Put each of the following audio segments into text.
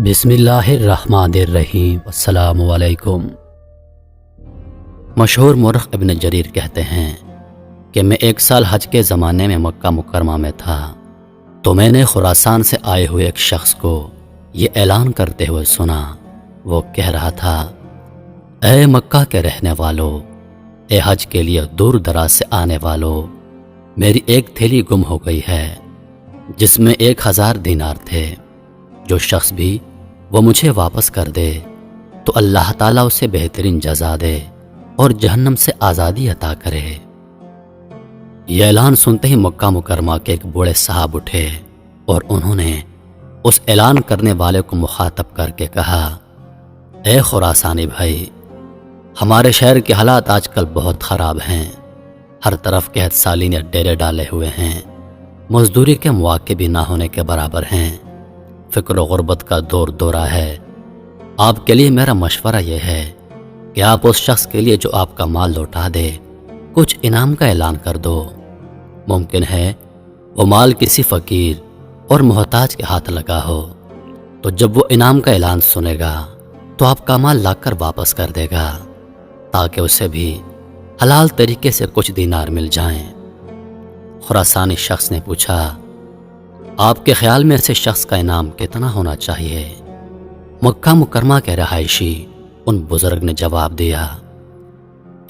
بسم اللہ الرحمن الرحیم۔ السلام علیکم۔ مشہور مورخ ابن جریر کہتے ہیں کہ میں 1 سال حج کے زمانے میں مکہ مکرمہ میں تھا تو میں نے خراسان سے آئے ہوئے ایک شخص کو یہ اعلان کرتے ہوئے سنا۔ وہ کہہ رہا تھا، اے مکہ کے رہنے والو، اے حج کے لیے دور دراز سے آنے والو، میری ایک تھیلی گم ہو گئی ہے جس میں 1000 دینار تھے۔ جو شخص بھی وہ مجھے واپس کر دے تو اللہ تعالیٰ اسے بہترین جزا دے اور جہنم سے آزادی عطا کرے۔ یہ اعلان سنتے ہی مکہ مکرمہ کے ایک بوڑھے صاحب اٹھے اور انہوں نے اس اعلان کرنے والے کو مخاطب کر کے کہا، اے خراسانی بھائی، ہمارے شہر کے حالات آج کل بہت خراب ہیں۔ ہر طرف قحط سالی نے ڈیرے ڈالے ہوئے ہیں، مزدوری کے مواقع بھی نہ ہونے کے برابر ہیں، فقر و غربت کا دور دورہ ہے۔ آپ کے لیے میرا مشورہ یہ ہے کہ آپ اس شخص کے لیے جو آپ کا مال لوٹا دے کچھ انعام کا اعلان کر دو۔ ممکن ہے وہ مال کسی فقیر اور محتاج کے ہاتھ لگا ہو، تو جب وہ انعام کا اعلان سنے گا تو آپ کا مال لا کر واپس کر دے گا تاکہ اسے بھی حلال طریقے سے کچھ دینار مل جائیں۔ خراسانی شخص نے پوچھا، آپ کے خیال میں ایسے شخص کا انعام کتنا ہونا چاہیے؟ مکہ مکرمہ کے رہائشی ان بزرگ نے جواب دیا،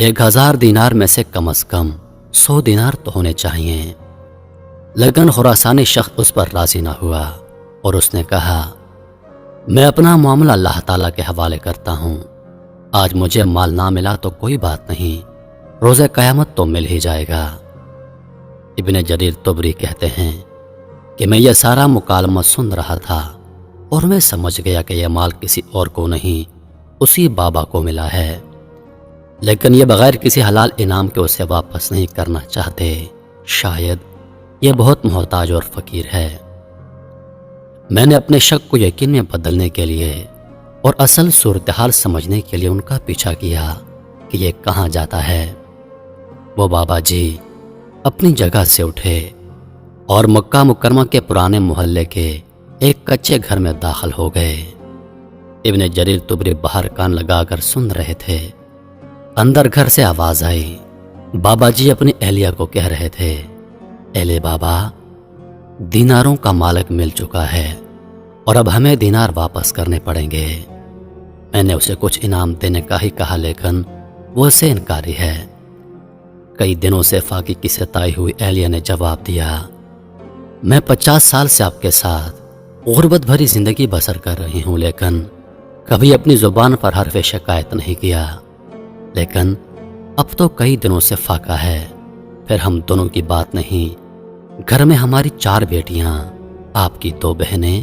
1000 دینار میں سے کم از کم 100 دینار تو ہونے چاہیے۔ لیکن خراسانی شخص اس پر راضی نہ ہوا اور اس نے کہا، میں اپنا معاملہ اللہ تعالیٰ کے حوالے کرتا ہوں۔ آج مجھے مال نہ ملا تو کوئی بات نہیں، روز قیامت تو مل ہی جائے گا۔ ابن جریر طبری کہتے ہیں کہ میں یہ سارا مکالمہ سن رہا تھا اور میں سمجھ گیا کہ یہ مال کسی اور کو نہیں، اسی بابا کو ملا ہے، لیکن یہ بغیر کسی حلال انعام کے اسے واپس نہیں کرنا چاہتے۔ شاید یہ بہت محتاج اور فقیر ہے۔ میں نے اپنے شک کو یقین میں بدلنے کے لیے اور اصل صورتحال سمجھنے کے لیے ان کا پیچھا کیا کہ یہ کہاں جاتا ہے۔ وہ بابا جی اپنی جگہ سے اٹھے اور مکہ مکرمہ کے پرانے محلے کے ایک کچے گھر میں داخل ہو گئے۔ ابن جریر طبری باہر کان لگا کر سن رہے تھے۔ اندر گھر سے آواز آئی۔ بابا جی اپنی اہلیہ کو کہہ رہے تھے، اہلِ بابا، دیناروں کا مالک مل چکا ہے اور اب ہمیں دینار واپس کرنے پڑیں گے۔ میں نے اسے کچھ انعام دینے کا ہی کہا لیکن وہ اسے انکاری ہے۔ کئی دنوں سے فاقی کی ستائی ہوئی اہلیہ نے جواب دیا، میں 50 سال سے آپ کے ساتھ غربت بھری زندگی بسر کر رہی ہوں لیکن کبھی اپنی زبان پر حرف شکایت نہیں کیا، لیکن اب تو کئی دنوں سے فاقہ ہے، پھر ہم دونوں کی بات نہیں، گھر میں ہماری 4 بیٹیاں، آپ کی 2 بہنیں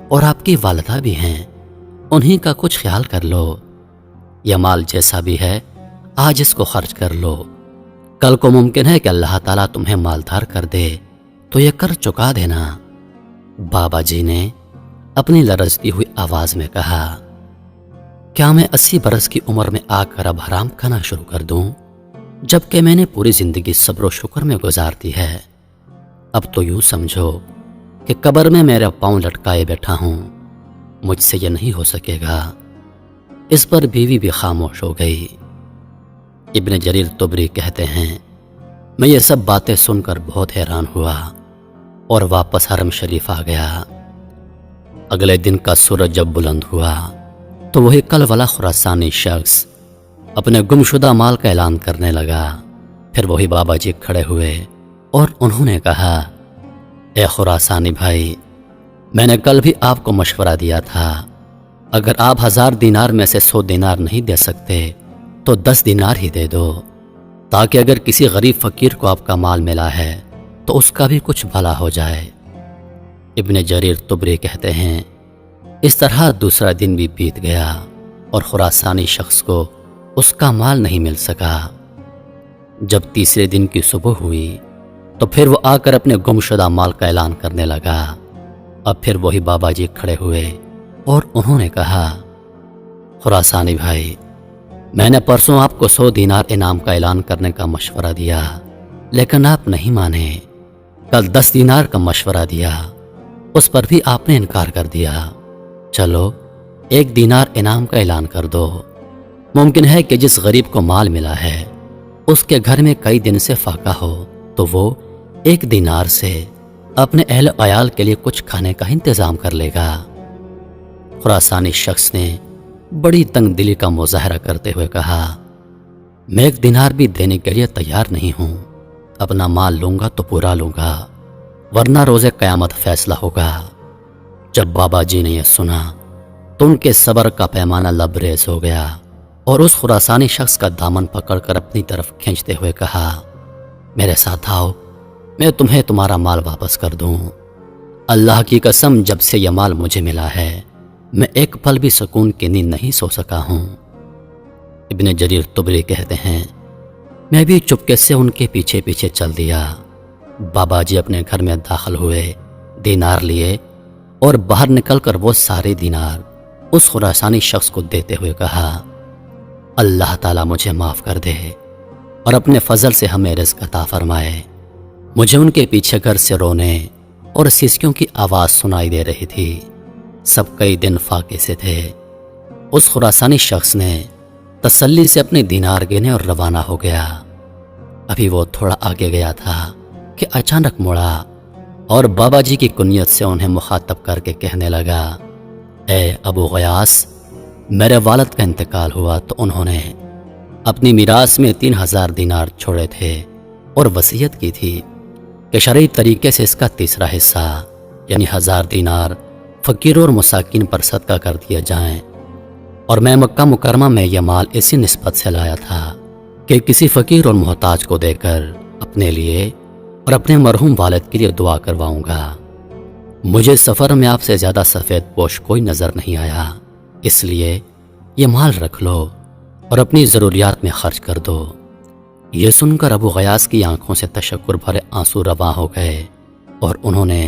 اور آپ کی والدہ بھی ہیں، انہی کا کچھ خیال کر لو۔ یہ مال جیسا بھی ہے آج اس کو خرچ کر لو، کل کو ممکن ہے کہ اللہ تعالیٰ تمہیں مالدار کر دے تو یہ قرض چکا دینا۔ بابا جی نے اپنی لرزتی ہوئی آواز میں کہا، کیا میں 80 برس کی عمر میں آ کر اب حرام کھانا شروع کر دوں جبکہ میں نے پوری زندگی صبر و شکر میں گزار دی ہے؟ اب تو یوں سمجھو کہ قبر میں میرا پاؤں لٹکائے بیٹھا ہوں، مجھ سے یہ نہیں ہو سکے گا۔ اس پر بیوی بھی خاموش ہو گئی۔ ابن جریر طبری کہتے ہیں، میں یہ سب باتیں سن کر بہت حیران ہوا اور واپس حرم شریف آ گیا۔ اگلے دن کا سورج جب بلند ہوا تو وہی کل والا خراسانی شخص اپنے گمشدہ مال کا اعلان کرنے لگا۔ پھر وہی بابا جی کھڑے ہوئے اور انہوں نے کہا، اے خراسانی بھائی، میں نے کل بھی آپ کو مشورہ دیا تھا، اگر آپ 1000 دینار میں سے 100 دینار نہیں دے سکتے تو 10 دینار ہی دے دو تاکہ اگر کسی غریب فقیر کو آپ کا مال ملا ہے تو اس کا بھی کچھ بھلا ہو جائے۔ ابن جریر طبری کہتے ہیں، اس طرح دوسرا دن بھی بیت گیا اور خراسانی شخص کو اس کا مال نہیں مل سکا۔ جب تیسرے دن کی صبح ہوئی تو پھر وہ آ کر اپنے گمشدہ مال کا اعلان کرنے لگا۔ اب پھر وہی بابا جی کھڑے ہوئے اور انہوں نے کہا، خراسانی بھائی، میں نے پرسوں آپ کو 100 دینار انعام کا اعلان کرنے کا مشورہ دیا لیکن آپ نہیں مانے۔ کل 10 دینار کا مشورہ دیا، اس پر بھی آپ نے انکار کر دیا۔ چلو 1 دینار انعام کا اعلان کر دو۔ ممکن ہے کہ جس غریب کو مال ملا ہے اس کے گھر میں کئی دن سے فاقہ ہو، تو وہ 1 دینار سے اپنے اہل عیال کے لیے کچھ کھانے کا انتظام کر لے گا۔ خراسانی شخص نے بڑی تنگ دلی کا مظاہرہ کرتے ہوئے کہا، میں 1 دینار بھی دینے کے لیے تیار نہیں ہوں، اپنا مال لوں گا تو پورا لوں گا، ورنہ روز قیامت فیصلہ ہوگا۔ جب بابا جی نے یہ سنا تو ان کے صبر کا پیمانہ لبریز ہو گیا اور اس خراسانی شخص کا دامن پکڑ کر اپنی طرف کھینچتے ہوئے کہا، میرے ساتھ آؤ، میں تمہیں تمہارا مال واپس کر دوں۔ اللہ کی قسم، جب سے یہ مال مجھے ملا ہے میں ایک پل بھی سکون کی نیند نہیں سو سکا ہوں۔ ابن جریر طبری کہتے ہیں، میں بھی چپکے سے ان کے پیچھے پیچھے چل دیا۔ بابا جی اپنے گھر میں داخل ہوئے، دینار لیے اور باہر نکل کر وہ سارے دینار اس خراسانی شخص کو دیتے ہوئے کہا، اللہ تعالیٰ مجھے معاف کر دے اور اپنے فضل سے ہمیں رزق عطا فرمائے۔ مجھے ان کے پیچھے گھر سے رونے اور سیسکیوں کی آواز سنائی دے رہی تھی۔ سب کئی دن فاقے سے تھے۔ اس خراسانی شخص نے تسلی سے اپنے دینار گنے اور روانہ ہو گیا۔ ابھی وہ تھوڑا آگے گیا تھا کہ اچانک مڑا اور بابا جی کی کنیت سے انہیں مخاطب کر کے کہنے لگا، اے ابو غیاث، میرے والد کا انتقال ہوا تو انہوں نے اپنی میراث میں 3000 دینار چھوڑے تھے اور وصیت کی تھی کہ شرعی طریقے سے اس کا تیسرا حصہ یعنی 1000 دینار فقیروں اور مساکین پر صدقہ کر دیا جائیں، اور میں مکہ مکرمہ میں یہ مال اسی نسبت سے لایا تھا کہ کسی فقیر اور محتاج کو دے کر اپنے لیے اور اپنے مرحوم والد کے لیے دعا کرواؤں گا۔ مجھے سفر میں آپ سے زیادہ سفید پوش کوئی نظر نہیں آیا، اس لیے یہ مال رکھ لو اور اپنی ضروریات میں خرچ کر دو۔ یہ سن کر ابو غیاث کی آنکھوں سے تشکر بھرے آنسو رواں ہو گئے اور انہوں نے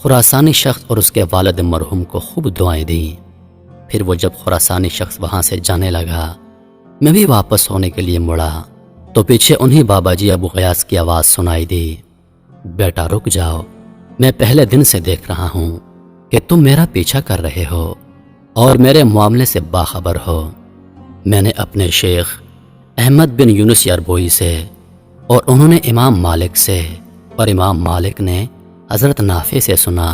خراسانی شخص اور اس کے والد مرحوم کو خوب دعائیں دیں۔ پھر وہ جب خراسانی شخص وہاں سے جانے لگا، میں بھی واپس ہونے کے لیے مڑا تو پیچھے انہی بابا جی ابو غیاث کی آواز سنائی دی، بیٹا رک جاؤ، میں پہلے دن سے دیکھ رہا ہوں کہ تم میرا پیچھا کر رہے ہو اور میرے معاملے سے باخبر ہو۔ میں نے اپنے شیخ احمد بن یونس یربوئی سے اور انہوں نے امام مالک سے اور امام مالک نے حضرت نافع سے سنا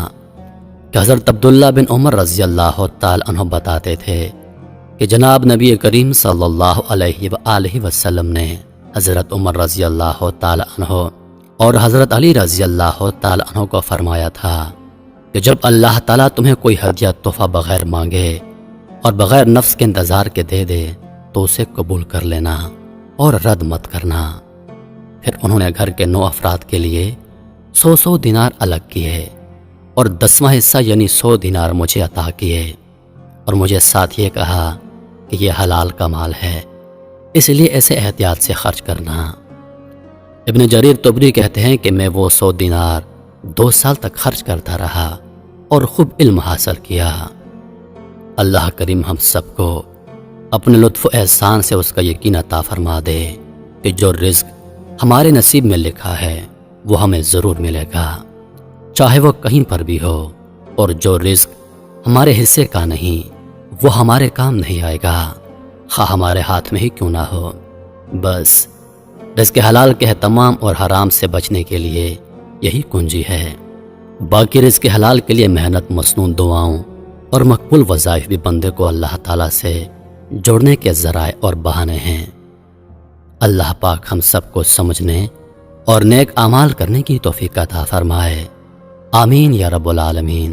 کہ حضرت عبداللہ بن عمر رضی اللہ تعالی عنہ بتاتے تھے کہ جناب نبی کریم صلی اللہ علیہ وآلہ وسلم نے حضرت عمر رضی اللہ تعالی عنہ اور حضرت علی رضی اللہ تعالی عنہ کو فرمایا تھا کہ جب اللہ تعالیٰ تمہیں کوئی ہدیہ تحفہ بغیر مانگے اور بغیر نفس کے انتظار کے دے دے تو اسے قبول کر لینا اور رد مت کرنا۔ پھر انہوں نے گھر کے 9 افراد کے لیے 100 دینار الگ کیے اور 10واں حصہ یعنی 100 دینار مجھے عطا کیے اور مجھے ساتھ یہ کہا کہ یہ حلال کا مال ہے، اس لیے ایسے احتیاط سے خرچ کرنا۔ ابن جریر طبری کہتے ہیں کہ میں وہ 100 دینار 2 سال تک خرچ کرتا رہا اور خوب علم حاصل کیا۔ اللہ کریم ہم سب کو اپنے لطف و احسان سے اس کا یقین عطا فرما دے کہ جو رزق ہمارے نصیب میں لکھا ہے وہ ہمیں ضرور ملے گا، چاہے وہ کہیں پر بھی ہو، اور جو رزق ہمارے حصے کا نہیں وہ ہمارے کام نہیں آئے گا، خواہ ہمارے ہاتھ میں ہی کیوں نہ ہو۔ بس رزق حلال کے اہتمام اور حرام سے بچنے کے لیے یہی کنجی ہے۔ باقی رزق حلال کے لیے محنت، مسنون دعاؤں اور مقبول وظائف بھی بندے کو اللہ تعالیٰ سے جوڑنے کے ذرائع اور بہانے ہیں۔ اللہ پاک ہم سب کو سمجھنے اور نیک اعمال کرنے کی توفیق عطا فرمائے، آمین یا رب العالمین۔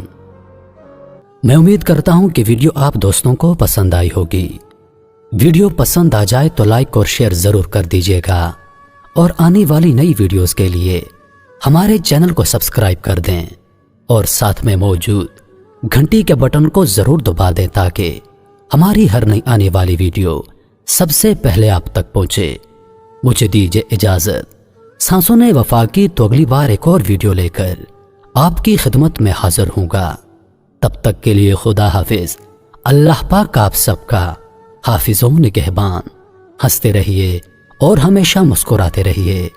میں امید کرتا ہوں کہ ویڈیو آپ دوستوں کو پسند آئی ہوگی۔ ویڈیو پسند آ جائے تو لائک اور شیئر ضرور کر دیجیے گا، اور آنے والی نئی ویڈیوز کے لیے ہمارے چینل کو سبسکرائب کر دیں اور ساتھ میں موجود گھنٹی کے بٹن کو ضرور دبا دیں تاکہ ہماری ہر نئی آنے والی ویڈیو سب سے پہلے آپ تک پہنچے۔ مجھے دیجیے اجازت، سانسوں نے وفا کی تو اگلی بار ایک اور ویڈیو لے کر آپ کی خدمت میں حاضر ہوں گا۔ تب تک کے لیے خدا حافظ۔ اللہ پاک آپ سب کا حافظ و نگہبان۔ ہنستے رہیے اور ہمیشہ مسکراتے رہیے۔